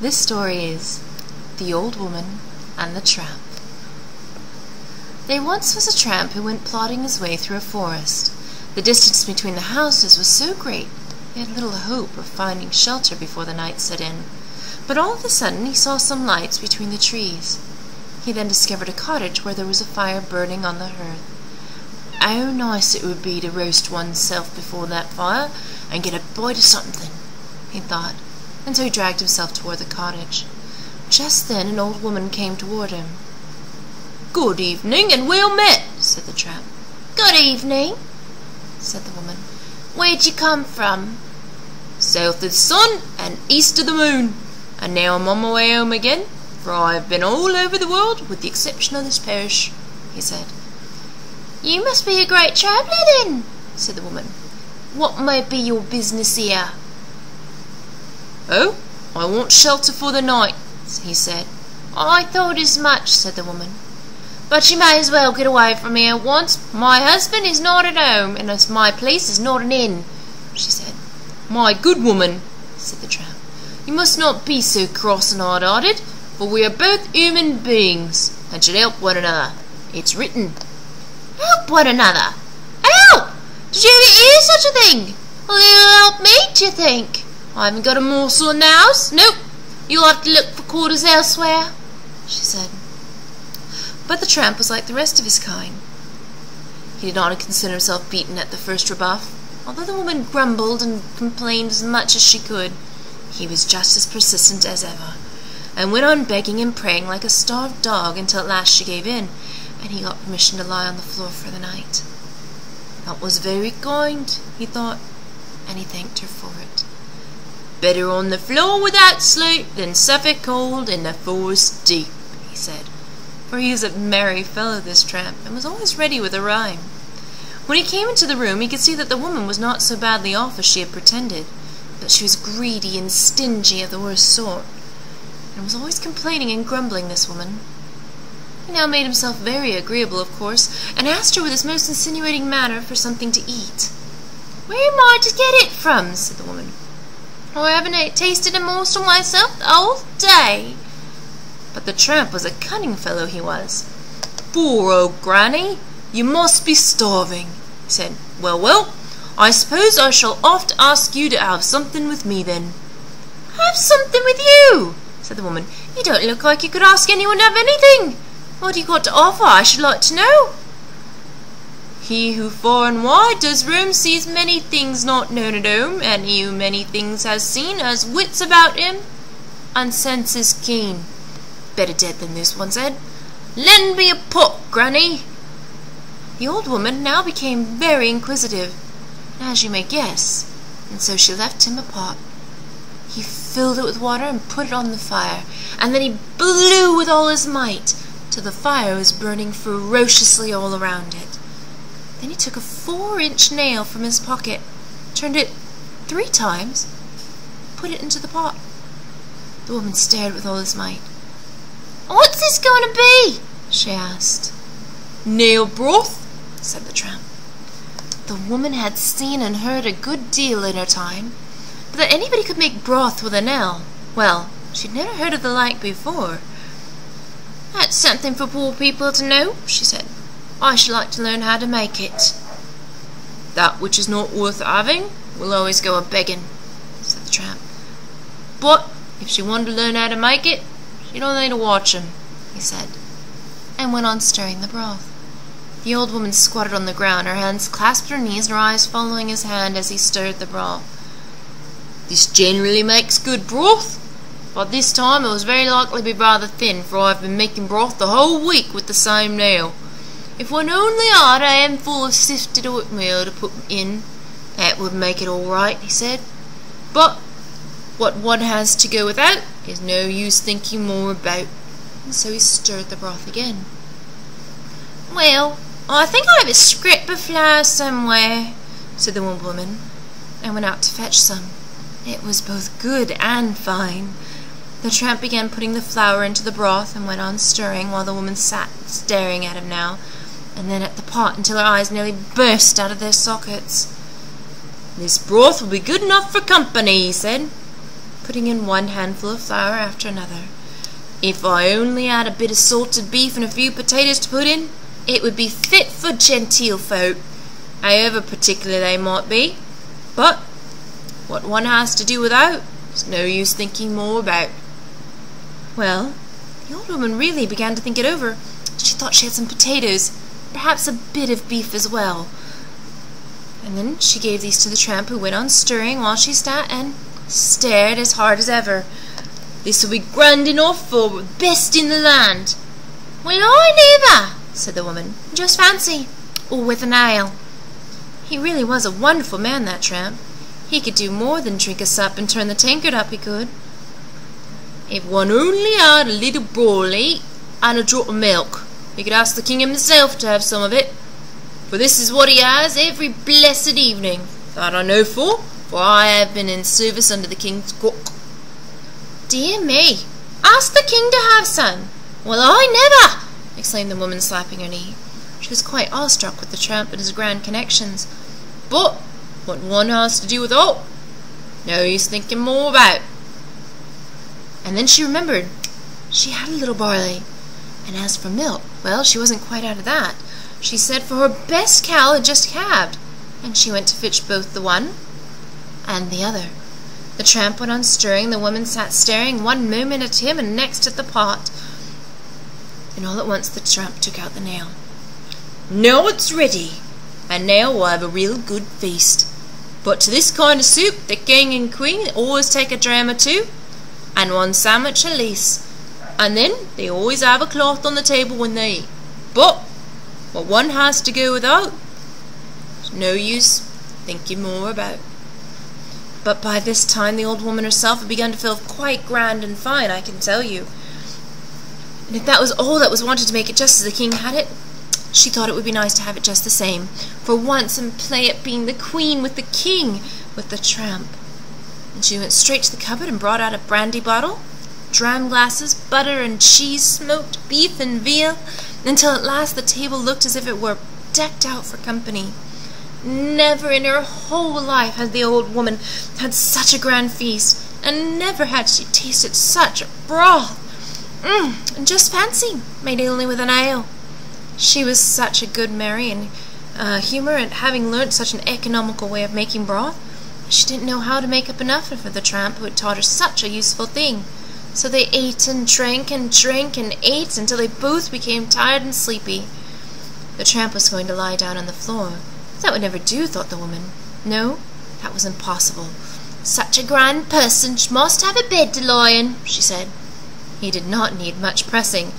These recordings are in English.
This story is The Old Woman and the Tramp. There once was a tramp who went plodding his way through a forest. The distance between the houses was so great he had little hope of finding shelter before the night set in. But all of a sudden he saw some lights between the trees. He then discovered a cottage where there was a fire burning on the hearth. How nice it would be to roast oneself before that fire and get a bite of something, he thought, and so he dragged himself toward the cottage. Just then an old woman came toward him. "Good evening, and well met," said the tramp. "Good evening," said the woman. "Where'd you come from?" "South of the sun and east of the moon, and now I'm on my way home again, for I have been all over the world with the exception of this parish," he said. "You must be a great traveller then," said the woman. "What may be your business here?" "Oh, I want shelter for the night," he said. "I thought as much," said the woman. "But you may as well get away from here at once. My husband is not at home, and my place is not an inn," she said. "My good woman," said the tramp, "you must not be so cross and hard-hearted, for we are both human beings, and should help one another. It's written." "Help one another? Help! Did you ever hear such a thing? Will you help me, do you think? I haven't got a morsel in the house. Nope, you'll have to look for quarters elsewhere," she said. But the tramp was like the rest of his kind. He did not consider himself beaten at the first rebuff. Although the woman grumbled and complained as much as she could, he was just as persistent as ever, and went on begging and praying like a starved dog until at last she gave in, and he got permission to lie on the floor for the night. That was very kind, he thought, and he thanked her for it. "Better on the floor without sleep than suffer cold in the forest deep," he said. For he was a merry fellow, this tramp, and was always ready with a rhyme. When he came into the room, he could see that the woman was not so badly off as she had pretended, but she was greedy and stingy of the worst sort, and was always complaining and grumbling, this woman. He now made himself very agreeable, of course, and asked her with his most insinuating manner for something to eat. "Where am I to get it from?" said the woman. "I haven't tasted a morsel myself the whole day." But the tramp was a cunning fellow, he was. "Poor old granny, you must be starving," he said. Well, I suppose I shall have to ask you to have something with me then." "Have something with you?" said the woman. "You don't look like you could ask anyone to have anything. What have you got to offer, I should like to know?" "He who far and wide does roam sees many things not known at home, and he who many things has seen has wits about him, and senses keen. Better dead than this," one said. "Lend me a pot, granny." The old woman now became very inquisitive, as you may guess, and so she left him a pot. He filled it with water and put it on the fire, and then he blew with all his might till the fire was burning ferociously all around it. Then he took a 4-inch nail from his pocket, turned it 3 times, put it into the pot. The woman stared with all his might. "What's this going to be?" she asked. "Nail broth," said the tramp. The woman had seen and heard a good deal in her time, but that anybody could make broth with a nail, well, she'd never heard of the like before. "That's something for poor people to know," she said. "I should like to learn how to make it." "That which is not worth having will always go a-begging," said the tramp. "But if she wanted to learn how to make it, she'd only need to watch him," he said, and went on stirring the broth. The old woman squatted on the ground, her hands clasped her knees and her eyes following his hand as he stirred the broth. "This generally makes good broth, but this time it was very likely to be rather thin, for I have been making broth the whole week with the same nail. If one only had a handful of sifted oatmeal to put in, that would make it all right," he said. "But what one has to go without is no use thinking more about," and so he stirred the broth again. "Well, I think I have a scrap of flour somewhere," said the old woman, and went out to fetch some. It was both good and fine. The tramp began putting the flour into the broth and went on stirring, while the woman sat staring at him now and then at the pot until her eyes nearly burst out of their sockets. "This broth will be good enough for company," he said. putting in one handful of flour after another. "If I only had a bit of salted beef and a few potatoes to put in, it would be fit for genteel folk, however particular they might be. But what one has to do without, it's no use thinking more about." Well, the old woman really began to think it over. She thought she had some potatoes, perhaps a bit of beef as well. And then she gave these to the tramp, who went on stirring while she sat and stared as hard as ever. "This'll be grand enough for the best in the land." "Well, I never," said the woman. "Just fancy, all with an ale." He really was a wonderful man, that tramp. He could do more than drink a sup and turn the tankard up, he could. "If one only had a little barley and a drop of milk, he could ask the king himself to have some of it. For this is what he has every blessed evening. That I know for I have been in service under the king's cook." "Dear me, ask the king to have some. Well, I never," exclaimed the woman, slapping her knee. She was quite awestruck with the tramp and his grand connections. "But what one has to do with all, no use thinking more about." And then she remembered she had a little barley. And as for milk, well, she wasn't quite out of that. She said for her best cow had just calved, and she went to fetch both the one and the other. The tramp went on stirring. The woman sat staring one moment at him and next at the pot. And all at once the tramp took out the nail. "Now it's ready, and now we'll have a real good feast. But to this kind of soup the king and queen always take a dram or two, and one sandwich at least, and then they always have a cloth on the table when they eat. But what one has to go without, there's no use thinking more about." But by this time the old woman herself had begun to feel quite grand and fine, I can tell you. And if that was all that was wanted to make it just as the king had it, she thought it would be nice to have it just the same, for once, and play at being the queen with the king, with the tramp. And she went straight to the cupboard and brought out a brandy bottle, dram glasses, butter and cheese, smoked beef and veal, until at last the table looked as if it were decked out for company. Never in her whole life had the old woman had such a grand feast, and never had she tasted such a broth. And just fancy, made only with an ale. She was such a good Mary in humour at having learnt such an economical way of making broth. She didn't know how to make up enough for the tramp who had taught her such a useful thing. So they ate and drank and drank and ate until they both became tired and sleepy. The tramp was going to lie down on the floor. That would never do, thought the woman. No, that was impossible. "Such a grand person must have a bed to lie in," she said. He did not need much pressing.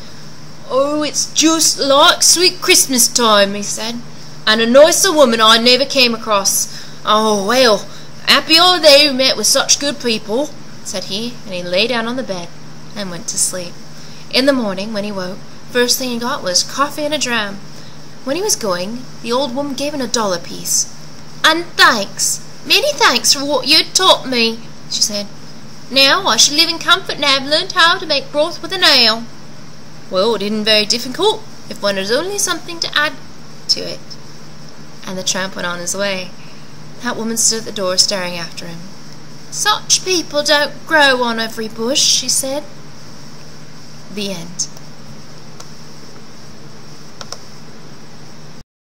"Oh, it's just like sweet Christmas time," he said, "and a nicer woman I never came across. Oh, well, happy are they who met with such good people," said he, and he lay down on the bed and went to sleep. In the morning, when he woke, first thing he got was coffee and a dram. When he was going, the old woman gave him a $1 piece. "And thanks, many thanks for what you taught me," she said. "Now I shall live in comfort and have learned how to make broth with an ale." Well, it isn't very difficult, if one has only something to add to it. And the tramp went on his way. That woman stood at the door staring after him. "Such people don't grow on every bush," she said. The end.